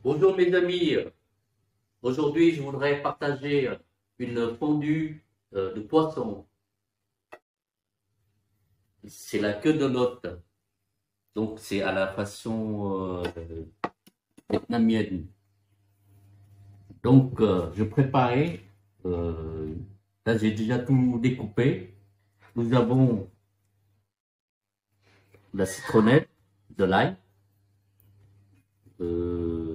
Bonjour mes amis, aujourd'hui je voudrais partager une fondue de poisson. C'est la queue de l'hôte, donc c'est à la façon vietnamienne. Donc je préparais, euh, là j'ai déjà tout découpé. Nous avons la citronnelle, de l'ail, euh,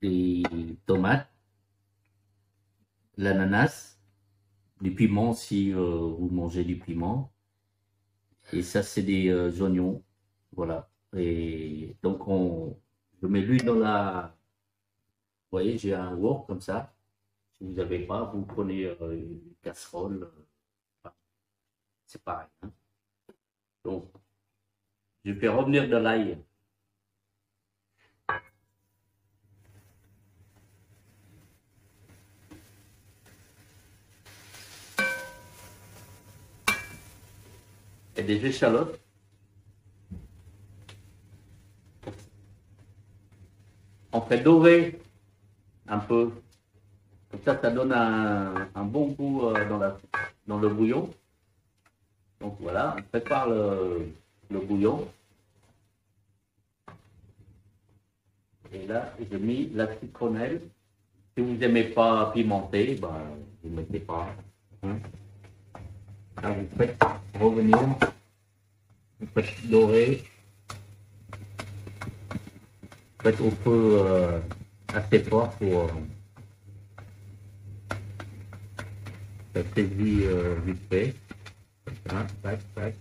des tomates, l'ananas, du piment si vous mangez du piment. Et ça, c'est des oignons. Voilà. Et donc, je mets l'huile dans la. Vous voyez, j'ai un wok comme ça. Si vous n'avez pas, vous prenez une casserole. Enfin, c'est pareil, hein. Donc, je fais revenir de l'ail. Et des échalotes. On fait dorer un peu. Comme ça donne un bon goût dans le bouillon. Donc voilà, on prépare le bouillon. Et là, j'ai mis la citronnelle. Si vous n'aimez pas pimenter, ben, vous ne mettez pas, hein. Là, vous faites revenir, vous faites dorer, vous faites au feu assez fort pour faire saisir vite fait. Hein, tac, tac.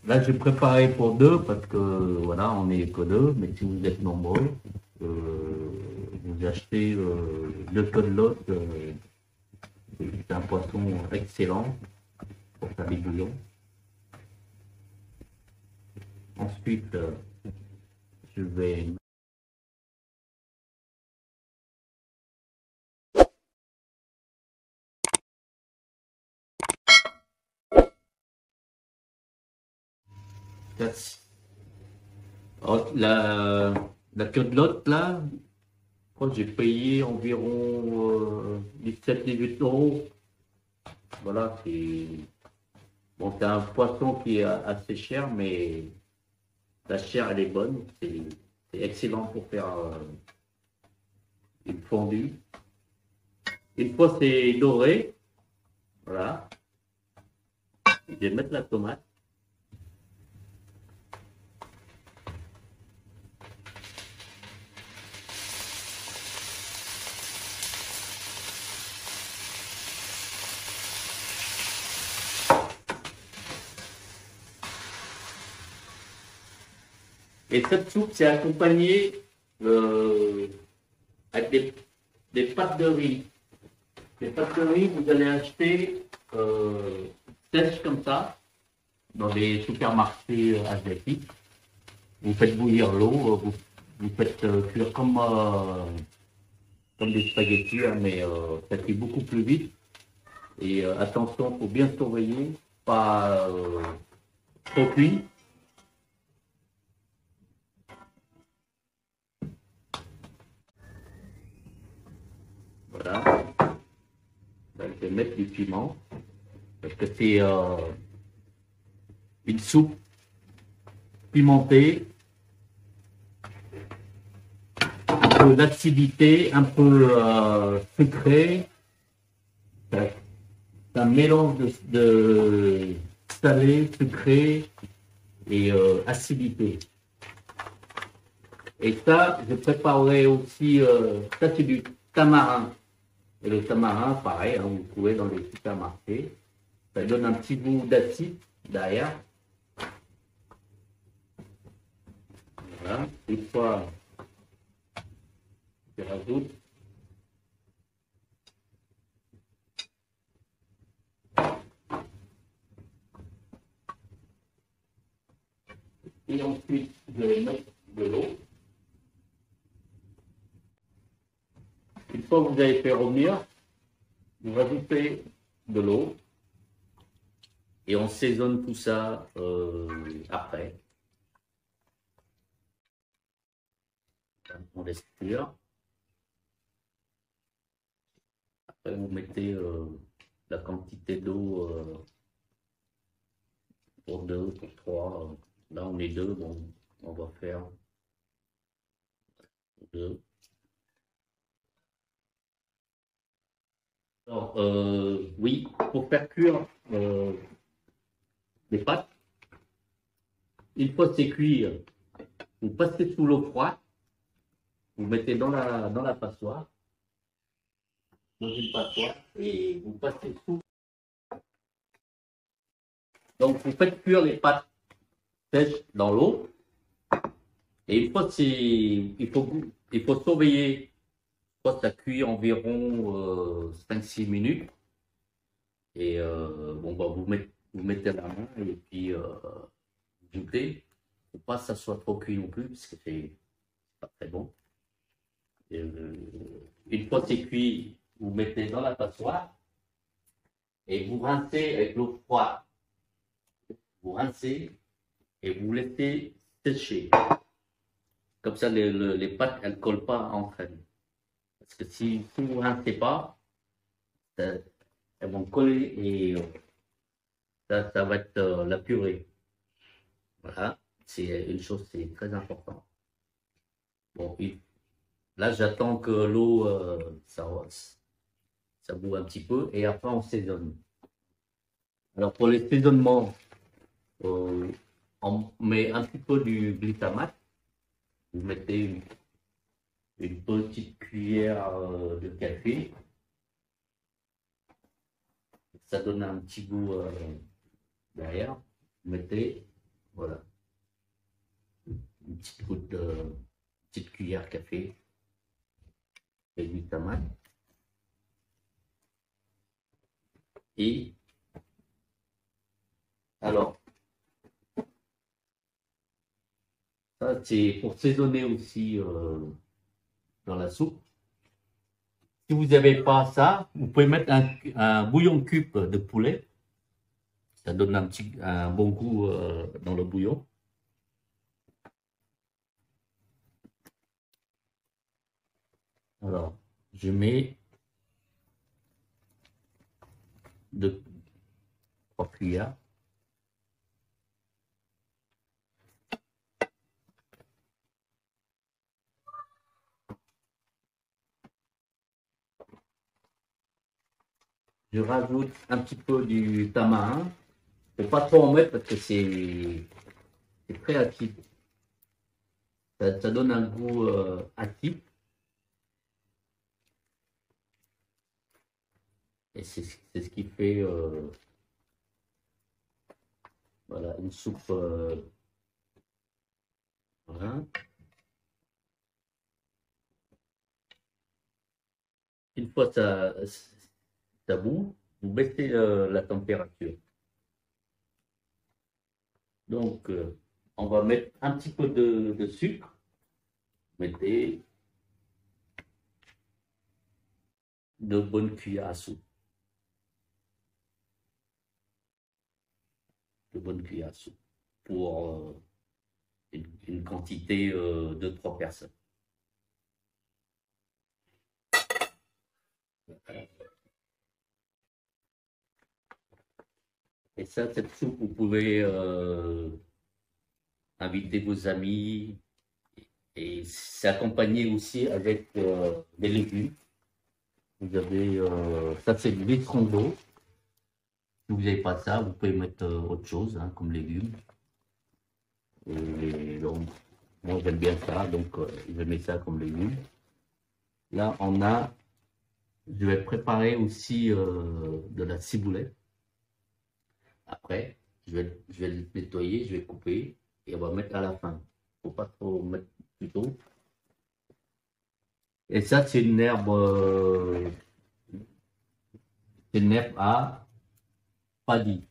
Là, j'ai préparé pour deux parce que voilà, on n'est que deux, mais si vous êtes nombreux, vous achetez le code c'est un poisson excellent pour faire des bouillons. Ensuite, je vais la queue de l'autre, là, je crois que j'ai payé environ 17-18 €. Voilà, c'est bon, c'est un poisson qui est assez cher, mais la chair, elle est bonne. C'est excellent pour faire une fondue. Une fois c'est doré, voilà, je vais mettre la tomate. Et cette soupe, c'est accompagné avec des pâtes de riz. Les pâtes de riz, vous allez acheter sèches comme ça dans les supermarchés asiatiques. Vous faites bouillir l'eau, vous faites cuire comme des spaghettis, hein, mais ça cuit beaucoup plus vite. Et attention, il faut bien surveiller, pas trop cuit. Voilà. Là, je vais mettre du piment parce que c'est une soupe pimentée, un peu d'acidité, un peu sucré. C'est un mélange de salé, sucré et acidité. Et ça, je préparerai aussi, ça c'est du tamarin. Et le tamarin, pareil, hein, vous trouvez dans les supermarchés. Ça donne un petit goût d'acide derrière. Voilà. Une fois, je rajoute. Et ensuite, je vais mettre de l'eau. Une fois que vous avez fait revenir, vous rajoutez de l'eau. Et on saisonne tout ça après. On laisse cuire. Après, vous mettez la quantité d'eau pour deux, pour trois. Là, on est deux, bon, on va faire deux. Alors, oui, pour faire cuire les pâtes, une fois que c'est cuit, vous passez sous l'eau froide, vous mettez dans la passoire, dans une passoire, et vous passez sous. Donc, vous faites cuire les pâtes sèches dans l'eau, et une fois que c'est, il faut surveiller, soit ça cuit environ 5-6 minutes, et bon, bah, vous mettez la main, et puis vous goûtez. Faut pas que ça soit trop cuit non plus, parce que c'est pas très bon. Et, une fois que c'est cuit, vous mettez dans la passoire et vous rincez avec l'eau froide. Vous rincez et vous laissez sécher. Comme ça, les pâtes, elles ne collent pas entre elles. Parce que si vous ne rincez pas, elles vont coller et ça va être la purée. Voilà, c'est une chose, c'est très important. Bon, là, j'attends que l'eau, ça bout un petit peu et après on saisonne. Alors pour les saisonnements, on met un petit peu du glutamate. Vous mettez une petite cuillère de café. Ça donne un petit goût derrière. Vous mettez, voilà, une petite goutte de petite cuillère café de glutamate. Et alors, ça c'est pour saisonner aussi dans la soupe. Si vous n'avez pas ça, vous pouvez mettre un bouillon cube de poulet. Ça donne un bon goût dans le bouillon. Alors, je mets 3 cuillères. Je rajoute un petit peu du tamarin. Il ne faut pas trop en mettre parce que c'est très acide. Ça donne un goût acide. Et c'est ce qui fait voilà, une soupe. Voilà. Une fois ça bout, vous baissez la température. Donc, on va mettre un petit peu de sucre. Mettez 2 bonnes cuillères à soupe. 2 bonnes cuillères à soupe pour une quantité de 3 personnes. Et ça, cette soupe, vous pouvez inviter vos amis. Et c'est accompagné aussi avec des légumes. Vous avez, ça c'est du litron d'eau. Si vous n'avez pas ça, vous pouvez mettre autre chose hein, comme légumes. Et donc, moi j'aime bien ça, donc je mets ça comme légumes. Là, je vais préparer aussi de la ciboulette. Après, je vais le nettoyer, je vais couper et on va mettre à la fin. Il ne faut pas trop mettre plus tôt. Et ça, c'est une herbe à paddy.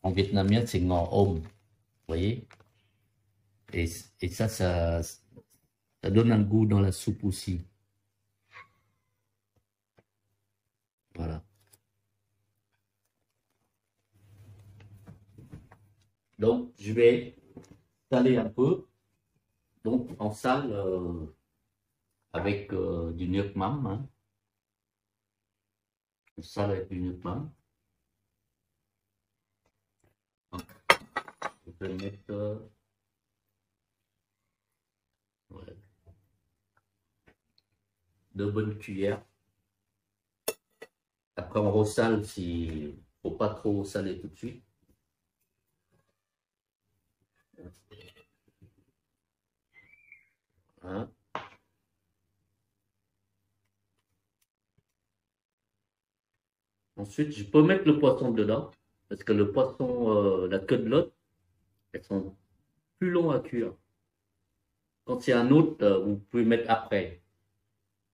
En vietnamien, c'est ngò om. Vous voyez? Et ça donne un goût dans la soupe aussi. Voilà. Donc, je vais saler un peu. Donc, on sale avec du nuoc mam. Hein. On sale avec du nuoc mam. Je vais mettre ouais, 2 bonnes cuillères. Après, on ressale si faut pas trop saler tout de suite. Hein. Ensuite, je peux mettre le poisson dedans parce que le poisson, la queue de l'autre, elles sont plus longues à cuire. Quand c'est un autre, vous pouvez mettre après.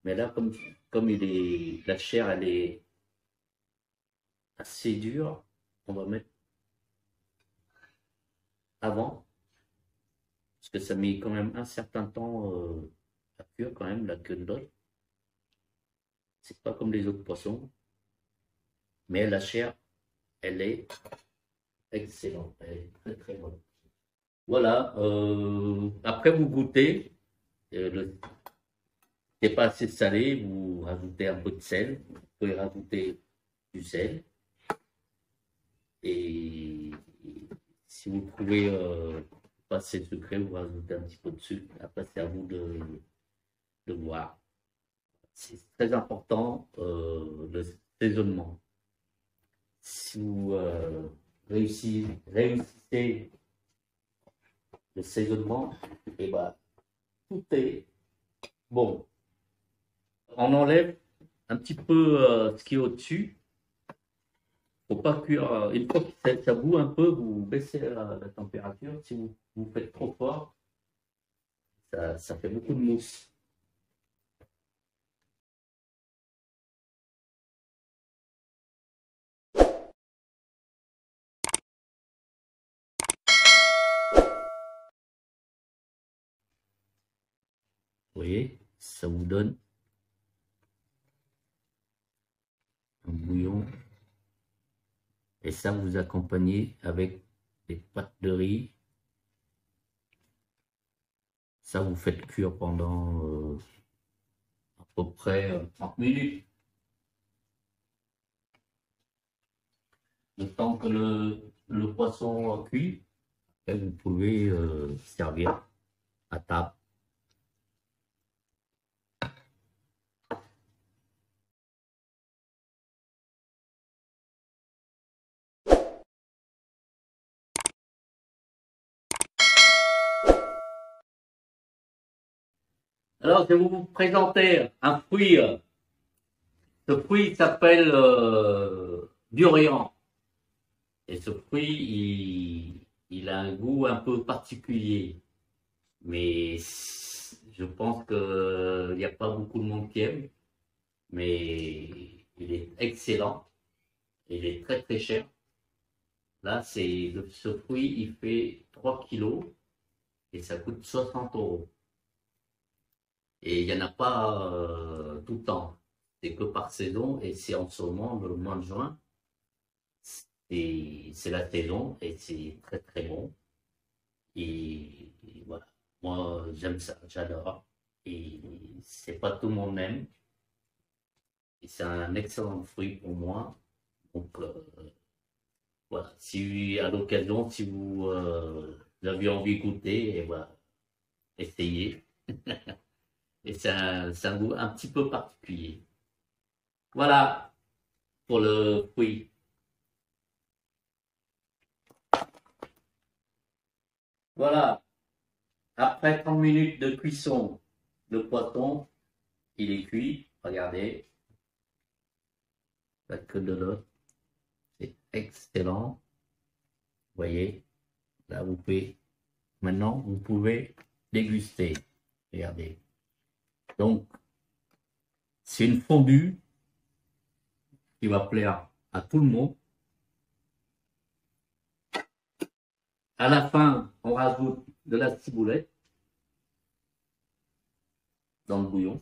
Mais là, comme la chair, elle est assez dure, on va mettre avant. Parce que ça met quand même un certain temps à cuire quand même, la queue de l'autre. C'est pas comme les autres poissons. Mais la chair, elle est excellente. Elle est très très bonne. Voilà. Après, vous goûtez. C'est pas assez salé, vous rajoutez un peu de sel. Vous pouvez rajouter du sel. Et si vous trouvez pas assez sucré, vous rajoutez un petit peu de sucre. Après, c'est à vous de voir. C'est très important le saisonnement. Si vous réussissez le saisonnement, et ben, tout est bon. On enlève un petit peu ce qui est au-dessus. Faut pas cuire. Une fois que ça bout un peu, vous baissez la température. Si vous faites trop fort, ça fait beaucoup de mousse. Vous voyez, ça vous donne un bouillon. Et ça, vous accompagnez avec des pâtes de riz. Ça, vous faites cuire pendant à peu près 30 minutes. Le temps que le poisson cuit, et vous pouvez servir à table. Alors, je vais vous présenter un fruit. Ce fruit s'appelle durian. Et ce fruit, il a un goût un peu particulier. Mais je pense qu'il n'y a pas beaucoup de monde qui aime. Mais il est excellent. Il est très très cher. Là, ce fruit, il fait 3 kilos et ça coûte 60 euros. Et il n'y en a pas tout le temps. C'est que par saison et c'est en ce moment, le mois de juin. C'est la saison et c'est très très bon. Et voilà. Moi, j'aime ça, j'adore. Et c'est pas tout le monde aime. Et c'est un excellent fruit pour moi. Donc, voilà. Si à l'occasion, si vous avez envie de goûter, et voilà, essayez. Et c'est un goût un petit peu particulier. Voilà pour le fruit. Voilà. Après 30 minutes de cuisson, le poisson, il est cuit. Regardez, la queue de l'os, c'est excellent. Vous voyez, là vous pouvez, maintenant vous pouvez déguster. Regardez. Donc, c'est une fondue qui va plaire à tout le monde. À la fin, on rajoute de la ciboulette dans le bouillon.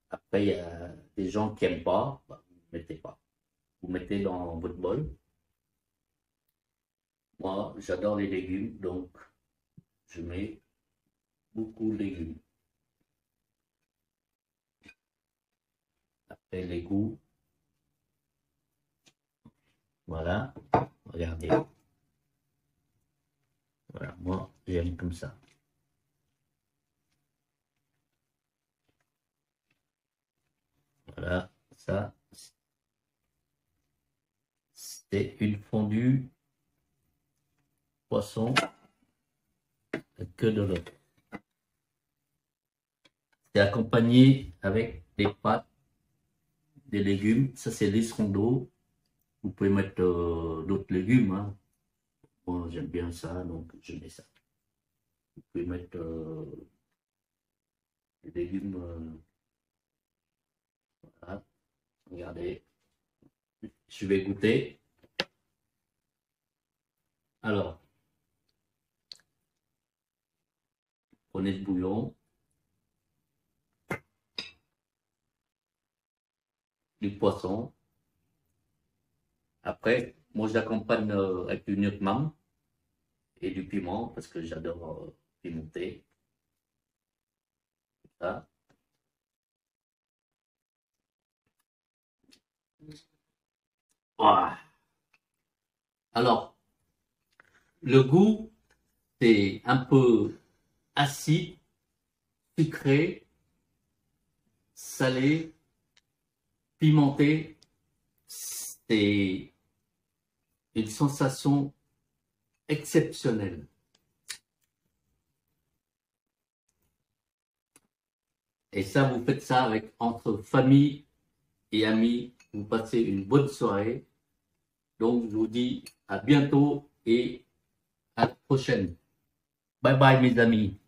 Après, il y a des gens qui n'aiment pas, bah, vous ne mettez pas. Vous mettez dans votre bol. Moi, j'adore les légumes, donc je mets beaucoup de légumes. Après, les goûts, voilà, regardez. Voilà, moi, j'aime comme ça. Voilà, ça, c'est une fondue poisson que de l'eau. C'est accompagné avec des pâtes, des légumes. Ça, c'est l'escondo. Vous pouvez mettre d'autres légumes. Hein. Moi, j'aime bien ça, donc je mets ça. Vous pouvez mettre des légumes. Voilà. Regardez. Je vais goûter. Alors, prenez ce bouillon, du poisson. Après, moi, j'accompagne avec du nutmeg et du piment parce que j'adore pimenter. Ça. Ouah. Alors, le goût, c'est un peu acide, sucré, salé, pimenté. C'est une sensation exceptionnelle. Et ça, vous faites ça avec entre famille et amis. Vous passez une bonne soirée. Donc, je vous dis à bientôt et à la prochaine. Bye bye, mes amis.